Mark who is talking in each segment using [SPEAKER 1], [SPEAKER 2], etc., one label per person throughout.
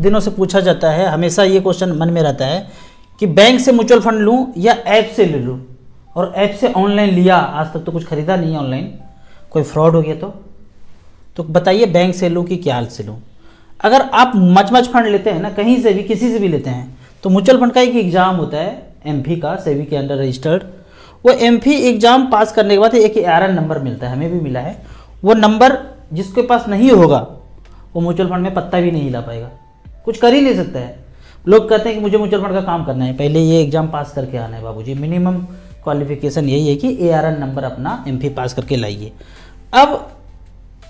[SPEAKER 1] दिनों से पूछा जाता है, हमेशा ये क्वेश्चन मन में रहता है कि बैंक से म्यूचुअल फंड लूँ या ऐप से ले लूँ, और ऐप से ऑनलाइन लिया, आज तक तो कुछ खरीदा नहीं है ऑनलाइन, कोई फ्रॉड हो गया तो बताइए बैंक से लूँ कि क्या से लूँ। अगर आप मच फंड लेते हैं ना, कहीं से भी किसी से भी लेते हैं, तो म्यूचुअल फंड का एक एग्ज़ाम होता है एमफी का, सेबी के अंडर रजिस्टर्ड। वो एमफी एग्ज़ाम पास करने के बाद एक ARN नंबर मिलता है, हमें भी मिला है। वो नंबर जिसके पास नहीं होगा वो म्यूचुअल फंड में पत्ता भी नहीं हिला पाएगा, कुछ कर ही नहीं सकता है। लोग कहते हैं कि मुझे म्यूचुअल फंड का काम करना है, पहले ये एग्ज़ाम पास करके आना है बाबूजी। मिनिमम क्वालिफिकेशन यही है कि ARN नंबर अपना एमफी पास करके लाइए। अब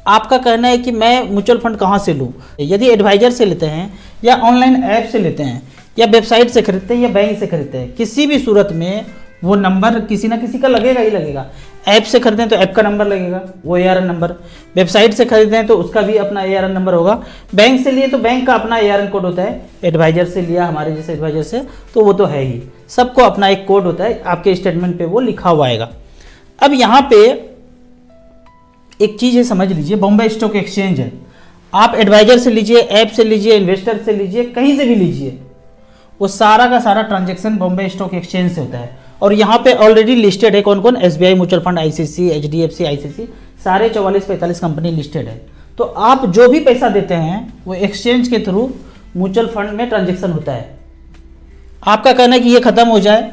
[SPEAKER 1] आपका कहना है कि मैं म्यूचुअल फंड कहाँ से लूँ, यदि एडवाइजर से लेते हैं या ऑनलाइन ऐप से लेते हैं या वेबसाइट से खरीदते हैं या बैंक से खरीदते हैं, किसी भी सूरत में वो नंबर किसी ना किसी का लगेगा ही लगेगा। ऐप से खरीदें तो ऐप का नंबर लगेगा, वो ARN नंबर। वेबसाइट से खरीदें तो उसका भी अपना ARN नंबर होगा। बैंक से लिए तो बैंक का अपना ARN कोड होता है। एडवाइजर से लिया हमारे जैसे एडवाइजर से तो वो तो है ही, सबको अपना एक कोड होता है, आपके स्टेटमेंट पे वो लिखा हुआ आएगा। अब यहाँ पे एक चीज़ है, समझ लीजिए, बॉम्बे स्टॉक एक्सचेंज है। आप एडवाइजर से लीजिए, ऐप से लीजिए, इन्वेस्टर से लीजिए, कहीं से भी लीजिए, वो सारा का सारा ट्रांजैक्शन बॉम्बे स्टॉक एक्सचेंज से होता है। और यहाँ पे ऑलरेडी लिस्टेड है कौन कौन, SBI mutual fund, ICICI, HDFC, ICICI, सारे 44-45 कंपनी लिस्टेड है। तो आप जो भी पैसा देते हैं वो एक्सचेंज के थ्रू म्यूचुअल फंड में ट्रांजैक्शन होता है। आपका कहना है कि ये खत्म हो जाए,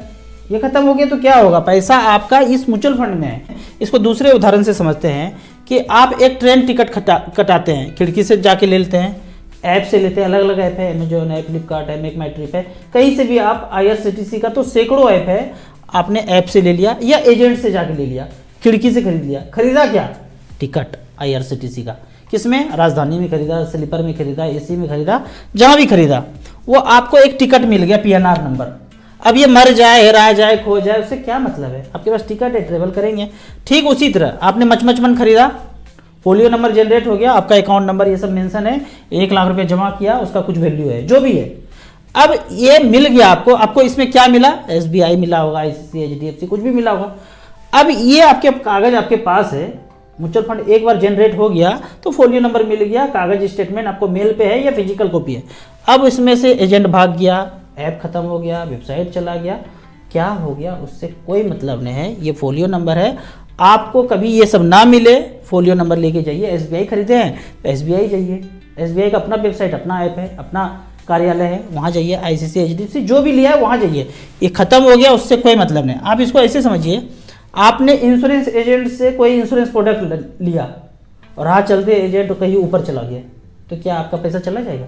[SPEAKER 1] ये खत्म हो गया तो क्या होगा, पैसा आपका इस म्यूचुअल फंड में है। इसको दूसरे उदाहरण से समझते हैं कि आप एक ट्रेन टिकट कटाते हैं, खिड़की से जाके ले लेते हैं, ऐप से लेते हैं, अलग अलग ऐप है, अमेजोन है, फ्लिपकार्ट है, मेक माई ट्रिप है, कहीं से भी आप, IRCTC का तो सैकड़ों ऐप है, आपने ऐप से ले लिया या एजेंट से जाके ले लिया, खिड़की से खरीद लिया। खरीदा क्या, टिकट IRCTC का, किसमें, राजधानी में खरीदा, स्लीपर में खरीदा, AC में खरीदा, जहाँ भी खरीदा, वो आपको एक टिकट मिल गया, PNR नंबर। अब ये मर जाए, हेरा जाए, खो जाए, उससे क्या मतलब है, आपके पास टिकट है, ट्रेवल करेंगे। ठीक उसी तरह आपने मचमचमन खरीदा, फोलियो नंबर जनरेट हो गया, आपका अकाउंट नंबर ये सब मेंशन है, 1 लाख रुपए जमा किया, उसका कुछ वैल्यू है, जो भी है। अब ये मिल गया आपको इसमें क्या मिला, SBI मिला होगा, ICICI, HDFC, कुछ भी मिला होगा। अब ये आपके कागज आपके पास है, म्यूचुअल फंड एक बार जनरेट हो गया तो फोलियो नंबर मिल गया, कागज स्टेटमेंट आपको मेल पे है या फिजिकल कॉपी है। अब इसमें से एजेंट भाग गया, ऐप खत्म हो गया, वेबसाइट चला गया, क्या हो गया, उससे कोई मतलब नहीं है। ये फोलियो नंबर है, आपको कभी ये सब ना मिले, फोलियो नंबर लेके जाइए। SBI खरीदे हैं तो SBI जाइए, SBI का अपना वेबसाइट, अपना ऐप है, अपना कार्यालय है, वहाँ जाइए। ICICI, HDFC जो भी लिया है वहाँ जाइए। ये खत्म हो गया, उससे कोई मतलब नहीं। आप इसको ऐसे समझिए, आपने इंश्योरेंस एजेंट से कोई इंश्योरेंस प्रोडक्ट लिया और राह चलते एजेंट कहीं ऊपर चला गया, तो क्या आपका पैसा चला जाएगा?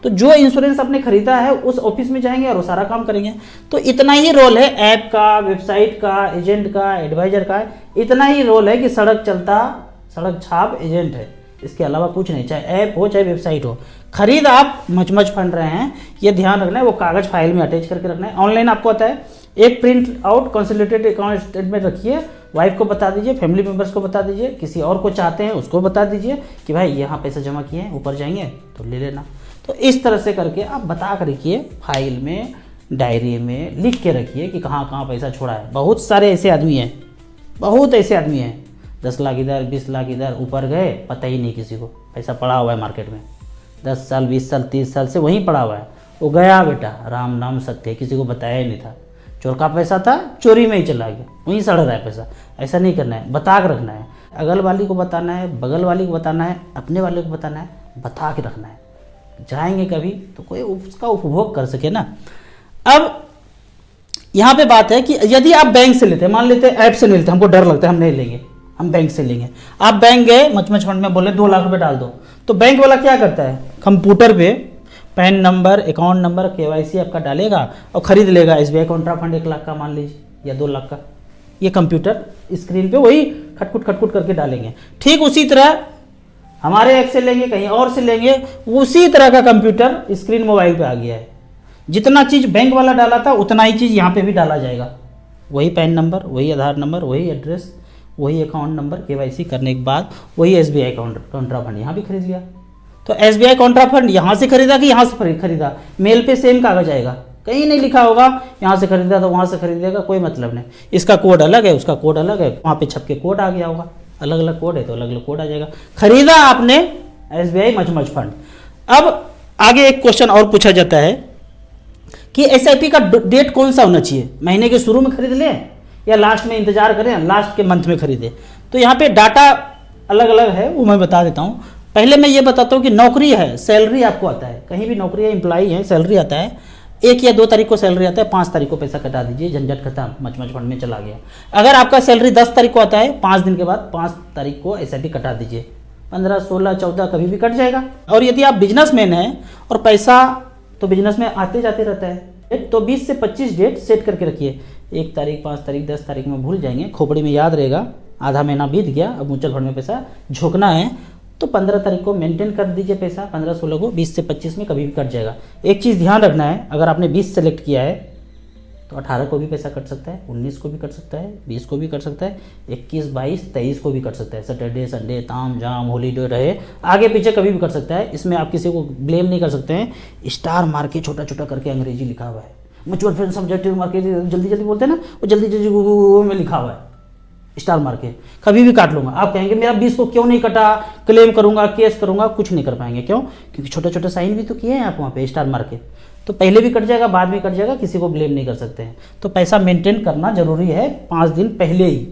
[SPEAKER 1] तो जो इंश्योरेंस आपने खरीदा है उस ऑफिस में जाएंगे और वो सारा काम करेंगे। तो इतना ही रोल है ऐप का, वेबसाइट का, एजेंट का, एडवाइजर का, इतना ही रोल है कि सड़क चलता सड़क छाप एजेंट है, इसके अलावा कुछ नहीं। चाहे ऐप हो चाहे वेबसाइट हो, खरीद आप मच फंड रहे हैं, ये ध्यान रखना है, वो कागज फाइल में अटैच करके रखना है। ऑनलाइन आपको आता है, एक print out consolidated account statement रखिए, वाइफ को बता दीजिए, फैमिली मेम्बर्स को बता दीजिए, किसी और को चाहते हैं उसको बता दीजिए कि भाई यहाँ पैसा जमा किए हैं, ऊपर जाएंगे तो ले लेना। तो इस तरह से करके आप बता कर रखिए, फाइल में, डायरी में लिख के रखिए कि कहाँ कहाँ पैसा छोड़ा है। बहुत सारे ऐसे आदमी हैं, बहुत ऐसे आदमी हैं, 10 लाख इधर, 20 लाख इधर, ऊपर गए, पता ही नहीं किसी को, पैसा पड़ा हुआ है मार्केट में, 10 साल, 20 साल, 30 साल से वहीं पड़ा हुआ है। वो गया बेटा, राम नाम सत्य, किसी को बताया ही नहीं था, चोर का पैसा था, चोरी में ही चला गया, वहीं सड़ रहा है पैसा। ऐसा नहीं करना है, बता के रखना है। अगल वाली को बताना है, बगल वाली को बताना है, अपने वाले को बताना है, बता के रखना है। जाएंगे कभी तो कोई उसका उपभोग कर सके ना। अब यहाँ पे बात है कि यदि आप बैंक से लेते हैं, मान लेते हैं ऐप से नहीं लेते, हमको डर लगता है, हम नहीं लेंगे, हम बैंक से लेंगे। आप बैंक गए, मच फंड में बोले 2 लाख रुपए डाल दो, तो बैंक वाला क्या करता है, कंप्यूटर पे pan number, account number, KYC आपका डालेगा और खरीद लेगा। SBI कॉन्ट्रा फंड 1 लाख का मान लीजिए या 2 लाख का, ये कंप्यूटर स्क्रीन पे वही खटखुट करके डालेंगे। ठीक उसी तरह हमारे ऐप से लेंगे, कहीं और से लेंगे, उसी तरह का कंप्यूटर स्क्रीन मोबाइल पे आ गया है। जितना चीज़ बैंक वाला डाला था उतना ही चीज़ यहाँ पे भी डाला जाएगा, वही पैन नंबर, वही आधार नंबर, वही एड्रेस, वही अकाउंट नंबर, KYC करने के बाद वही SBI कॉन्ट्रा फंड यहाँ भी खरीद लिया। तो SBI कॉन्ट्रा फंड यहाँ से खरीदा कि यहाँ से खरीदा, मेल पे सेम कागज आएगा, कहीं नहीं लिखा होगा यहाँ से खरीदा तो वहाँ से खरीदेगा, कोई मतलब नहीं। इसका कोड अलग है, उसका कोड अलग है, वहाँ पे छप के कोड आ गया होगा, अलग अलग कोड है तो अलग अलग कोड आ जाएगा। खरीदा आपने SBI मच फंड। अब आगे एक क्वेश्चन और पूछा जाता है कि एसआईपी का डेट कौन सा होना चाहिए, महीने के शुरू में खरीद लें या लास्ट में इंतजार करें, लास्ट के मंथ में खरीदें। तो यहाँ पे डाटा अलग अलग है, वो मैं बता देता हूँ। पहले मैं ये बताता हूँ कि नौकरी है, सैलरी आपको आता है, कहीं भी नौकरी है, एम्प्लॉई है, सैलरी आता है, 1 या 2 तारीख को सैलरी आता है, 5 तारीख को पैसा कटा दीजिए, झंझट खत्म, मच फंड में चला गया। अगर आपका सैलरी 10 तारीख को आता है, 5 दिन के बाद 5 तारीख को एसआईपी कटा दीजिए, 15, 16, 14 कभी भी कट जाएगा। और यदि आप बिजनेसमैन हैं और पैसा तो बिजनेस में आते जाते रहता है, तो 20 से 25 डेट सेट करके रखिए। 1 तारीख, 5 तारीख, 10 तारीख में भूल जाएंगे, खोपड़ी में याद रहेगा, आधा महीना बीत गया, अब म्यूचुअल फंड में पैसा झोंकना है तो 15 तारीख को मेंटेन कर दीजिए पैसा, 15, 16 को, 20 से 25 में कभी भी कट जाएगा। एक चीज़ ध्यान रखना है, अगर आपने 20 सेलेक्ट किया है तो 18 को भी पैसा कट सकता है, 19 को भी कट सकता है, 20 को भी कट सकता है, 21, 22, 23 को भी कट सकता है। सैटरडे, संडे, ताम झाम, हॉलीडे रहे, आगे पीछे कभी भी कट सकता है। इसमें आप किसी को ब्लेम नहीं कर सकते हैं। स्टार मार के छोटा छोटा करके अंग्रेजी लिखा हुआ है, म्यूचुअल फंड सब्जेक्टिव मार के जल्दी जल्दी बोलते हैं ना, वो जल्दी जल्दी में लिखा हुआ है, स्टार मार के कभी भी काट लूंगा। आप कहेंगे मेरा 20 को क्यों नहीं कटा, क्लेम करूंगा, केस करूंगा, कुछ नहीं कर पाएंगे। क्यों? क्योंकि छोटे छोटे साइन भी तो किए हैं आप वहाँ पे स्टार मार के, तो पहले भी कट जाएगा, बाद में कट जाएगा, किसी को ब्लेम नहीं कर सकते हैं। तो पैसा मेंटेन करना जरूरी है 5 दिन पहले ही।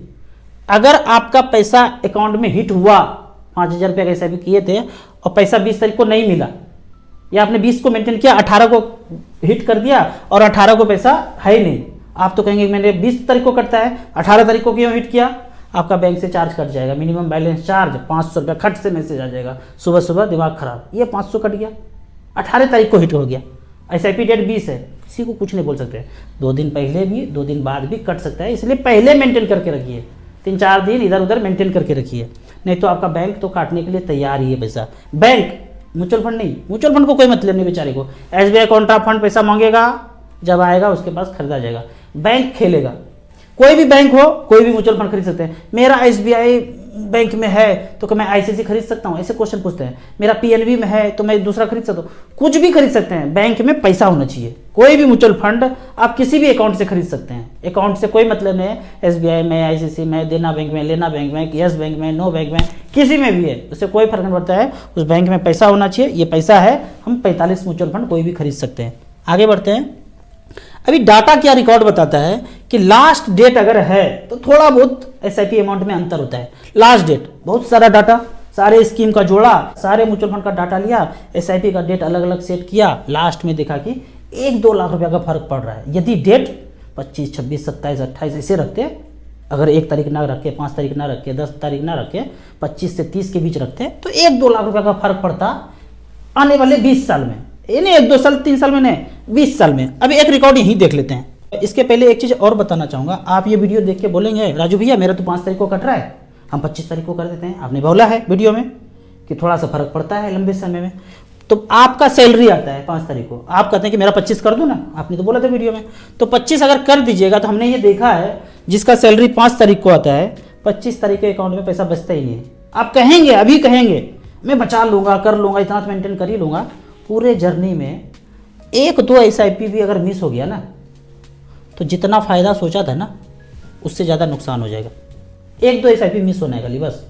[SPEAKER 1] अगर आपका पैसा अकाउंट में हिट हुआ, 5,000 रुपये कैसे भी किए थे और पैसा 20 तारीख को नहीं मिला, या आपने 20 को मेंटेन किया, 18 को हिट कर दिया और 18 को पैसा है ही नहीं, आप तो कहेंगे मैंने 20 तारीख को कटता है, 18 तारीख को क्यों हिट किया? आपका बैंक से चार्ज कट जाएगा, मिनिमम बैलेंस चार्ज 500 रुपया खट से मैसेज आ जाएगा, सुबह सुबह दिमाग खराब, ये 500 कट गया, 18 तारीख को हिट हो गया। एसआईपी डेट 20 है, किसी को कुछ नहीं बोल सकते। 2 दिन पहले भी 2 दिन बाद भी कट सकता है, इसलिए पहले मेंटेन करके रखिए, 3-4 दिन इधर उधर मेंटेन करके रखिए, नहीं तो आपका बैंक तो काटने के लिए तैयार ही है पैसा। बैंक, म्यूचुअल फंड नहीं, म्यूचुअल फंड को कोई मतलब नहीं बेचारे को। एसबीआई कॉन्ट्रा फंड पैसा मांगेगा, जब आएगा उसके पास खरीदा जाएगा। बैंक खेलेगा, कोई भी बैंक हो, कोई भी म्यूचुअल फंड खरीद सकते हैं। मेरा एसबीआई बैंक में है तो क्या मैं आईसीआईसीआई खरीद सकता हूँ, ऐसे क्वेश्चन पूछते हैं। मेरा पीएनबी में है तो मैं दूसरा खरीद सकता हूँ, कुछ भी खरीद सकते हैं। बैंक में पैसा होना चाहिए, कोई भी म्यूचुअल फंड आप किसी भी अकाउंट से खरीद सकते हैं। अकाउंट से कोई मतलब नहीं है, एसबीआई में, आईसीआईसीआई में, देना बैंक में, लेना बैंक में, यस बैंक में, नो बैंक में, किसी में भी है, उससे कोई फर्क नहीं पड़ता है। उस बैंक में पैसा होना चाहिए, ये पैसा है, हम 45 म्यूचुअल फंड कोई भी खरीद सकते हैं। आगे बढ़ते हैं। अभी डाटा क्या रिकॉर्ड बताता है कि लास्ट डेट अगर है तो थोड़ा बहुत एसआईपी अमाउंट में अंतर होता है। लास्ट डेट, बहुत सारा डाटा, सारे स्कीम का जोड़ा, सारे म्यूचुअल फंड का डाटा लिया, एसआईपी का डेट अलग अलग सेट किया, लास्ट में देखा कि 1-2 लाख रुपया का फर्क पड़ रहा है। यदि डेट 25, 26, 27, 28 ऐसे रखते, अगर 1 तारीख ना रखे, 5 तारीख ना रखे, 10 तारीख ना रखे, 25 से 30 के बीच रखते, तो 1-2 लाख रुपया का फर्क पड़ता आने वाले 20 साल में। ये नहीं 1-2 साल 3 साल में नहीं, 20 साल में। अभी एक रिकॉर्ड यहीं देख लेते हैं। इसके पहले एक चीज़ और बताना चाहूँगा। आप ये वीडियो देख के बोलेंगे राजू भैया मेरा तो 5 तारीख को कट रहा है, हम 25 तारीख को कर देते हैं। आपने बोला है वीडियो में कि थोड़ा सा फर्क पड़ता है लंबे समय में, तो आपका सैलरी आता है 5 तारीख को, आप कहते हैं कि मेरा 25 कर दो ना, आपने तो बोला था वीडियो में, तो 25 अगर कर दीजिएगा तो हमने ये देखा है जिसका सैलरी 5 तारीख को आता है, 25 तारीख के अकाउंट में पैसा बचता ही नहीं है। आप कहेंगे, अभी कहेंगे मैं बचा लूँगा, कर लूँगा, इतना तो मेंटेन कर ही लूँगा। पूरे जर्नी में 1-2 एसआईपी भी अगर मिस हो गया ना, तो जितना फ़ायदा सोचा था ना उससे ज़्यादा नुकसान हो जाएगा। 1-2 एसआईपी मिस होने का बस।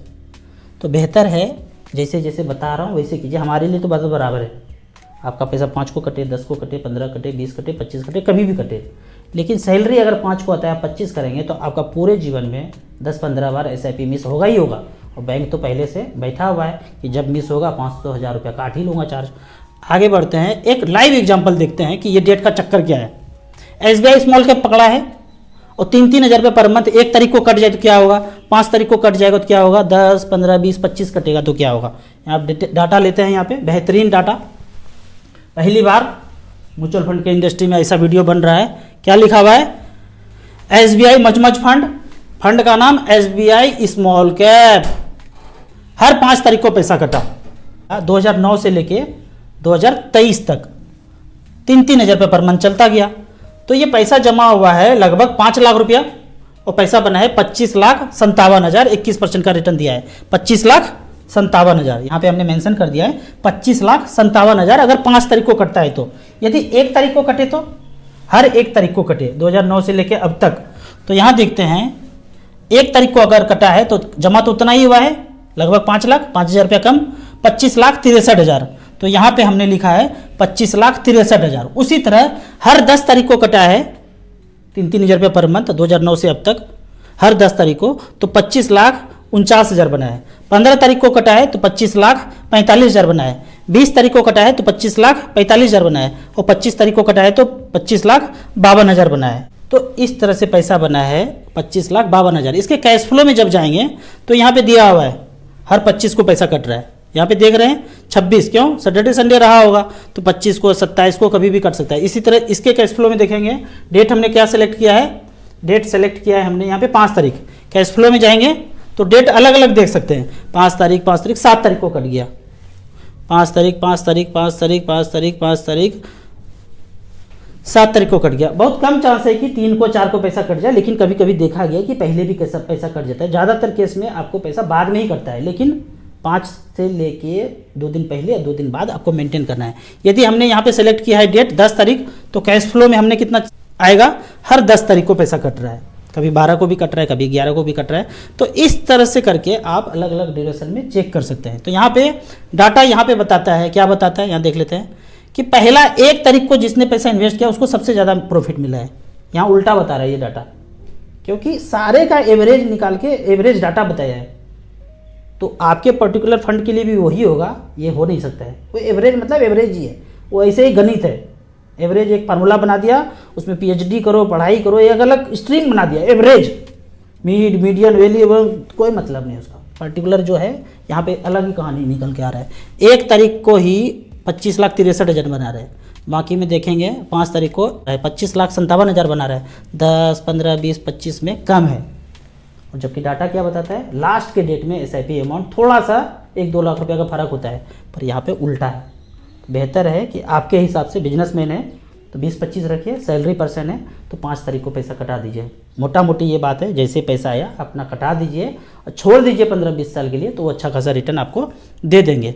[SPEAKER 1] तो बेहतर है जैसे जैसे बता रहा हूँ वैसे कीजिए। हमारे लिए तो बात बराबर है, आपका पैसा 5 को कटे, 10 को कटे, 15 कटे, 20 कटे, 25 कटे, कभी भी कटे, लेकिन सैलरी अगर 5 को आता है, 25 करेंगे तो आपका पूरे जीवन में 10-15 बार एसआईपी मिस होगा ही होगा। और बैंक तो पहले से बैठा हुआ है कि जब मिस होगा 500-1000 रुपया काट ही लूँगा चार्ज। आगे बढ़ते हैं, एक लाइव एग्जांपल देखते हैं कि ये डेट का चक्कर क्या है। एसबीआई स्मॉल कैप पकड़ा है और 3-3 हज़ार रुपये पर मंथ 1 तारीख को कट जाए तो क्या होगा, 5 तारीख को कट जाएगा तो क्या होगा, 10, 15, 20, 25 कटेगा तो क्या होगा। आप डाटा लेते हैं, यहाँ पे बेहतरीन डाटा। पहली बार म्यूचुअल फंड के इंडस्ट्री में ऐसा वीडियो बन रहा है। क्या लिखा हुआ है, एसबीआई मचमच फंड, फंड का नाम एसबीआई स्मॉल कैप, हर 5 तारीख को पैसा कटा। 2009 से लेके 2023 तक 3-3 हज़ार रुपये पर मंथ चलता गया। तो ये पैसा जमा हुआ है लगभग 5 लाख रुपया और पैसा बना है 25,57,000, 21% का रिटर्न दिया है। 25,57,000 यहाँ पे हमने मेंशन कर दिया है, 25,57,000 अगर 5 तारीख को कटता है तो। यदि 1 तारीख को कटे तो हर 1 तारीख को कटे 2009 से लेके अब तक, तो यहाँ देखते हैं 1 तारीख को अगर कटा है तो जमा तो उतना ही हुआ है लगभग 5 लाख, 5,000 रुपया कम, 25,63,000। तो यहाँ पे हमने लिखा है 25,63,000। उसी तरह हर 10 तारीख को कटा है 3-3 हज़ार रुपये पर मंथ 2009 से अब तक, हर 10 तारीख को, तो 25,49,000 बना है। 15 तारीख को कटा है तो 25,45,000 बना है। 20 तारीख को कटा है तो 25,45,000 बना है। और 25 तारीख को कटा है तो 25,52,000 बना है। तो इस तरह से पैसा बना है 25,52,000। इसके कैश फ्लो में जब जाएंगे तो यहाँ पे दिया हुआ है हर 25 को पैसा कट रहा है। यहाँ पे देख रहे हैं 26, क्यों, सैटरडे संडे रहा होगा तो 25 को, 27 को कभी भी कट सकता है। इसी तरह इसके कैश फ्लो में देखेंगे, डेट हमने क्या सेलेक्ट किया है, डेट सेलेक्ट किया है हमने यहाँ पे 5 तारीख। कैश फ्लो में जाएंगे तो डेट अलग अलग देख सकते हैं, 5 तारीख 7 तारीख को कट गया, 5 तारीख 7 तारीख को कट गया। बहुत कम चांस है कि 3 को 4 को पैसा कट जाए, लेकिन कभी कभी देखा गया कि पहले भी कैसा पैसा कट जाता है। ज़्यादातर केस में आपको पैसा बाद में ही कटता है, लेकिन 5 से लेके 2 दिन पहले या 2 दिन बाद आपको मेंटेन करना है। यदि हमने यहाँ पे सेलेक्ट किया है डेट 10 तारीख, तो कैश फ्लो में हमने कितना आएगा, हर 10 तारीख को पैसा कट रहा है, कभी 12 को भी कट रहा है, कभी 11 को भी कट रहा है। तो इस तरह से करके आप अलग अलग ड्यूरेशन में चेक कर सकते हैं। तो यहाँ पे डाटा यहाँ पे बताता है, क्या बताता है, यहाँ देख लेते हैं कि पहला 1 तारीख को जिसने पैसा इन्वेस्ट किया उसको सबसे ज़्यादा प्रॉफिट मिला है। यहाँ उल्टा बता रहा है ये डाटा, क्योंकि सारे का एवरेज निकाल के एवरेज डाटा बताया है। तो आपके पर्टिकुलर फंड के लिए भी वही होगा, ये हो नहीं सकता है। वो एवरेज मतलब एवरेज ही है, वो ऐसे ही गणित है। एवरेज एक फार्मूला बना दिया, उसमें पीएचडी करो, पढ़ाई करो, एक अलग स्ट्रिंग बना दिया। एवरेज, मीडियन, वैल्यू, कोई मतलब नहीं उसका। पर्टिकुलर जो है यहाँ पे अलग ही कहानी निकल के आ रहा है। 1 तारीख को ही 25,63,000 बना रहे हैं, बाकी में देखेंगे 5 तारीख को 25,57,000 बना रहा है। 10, 15, 20, 25 में कम है। और जबकि डाटा क्या बताता है, लास्ट के डेट में एसआईपी अमाउंट थोड़ा सा 1-2 लाख रुपये का फर्क होता है, पर यहाँ पे उल्टा है। बेहतर है कि आपके हिसाब से बिजनेसमैन है तो 20-25 रखिए, सैलरी पर्सन है तो 5 तारीख को पैसा कटा दीजिए। मोटा मोटी ये बात है, जैसे पैसा आया अपना कटा दीजिए और छोड़ दीजिए 15-20 साल के लिए, तो वो अच्छा खासा रिटर्न आपको दे देंगे।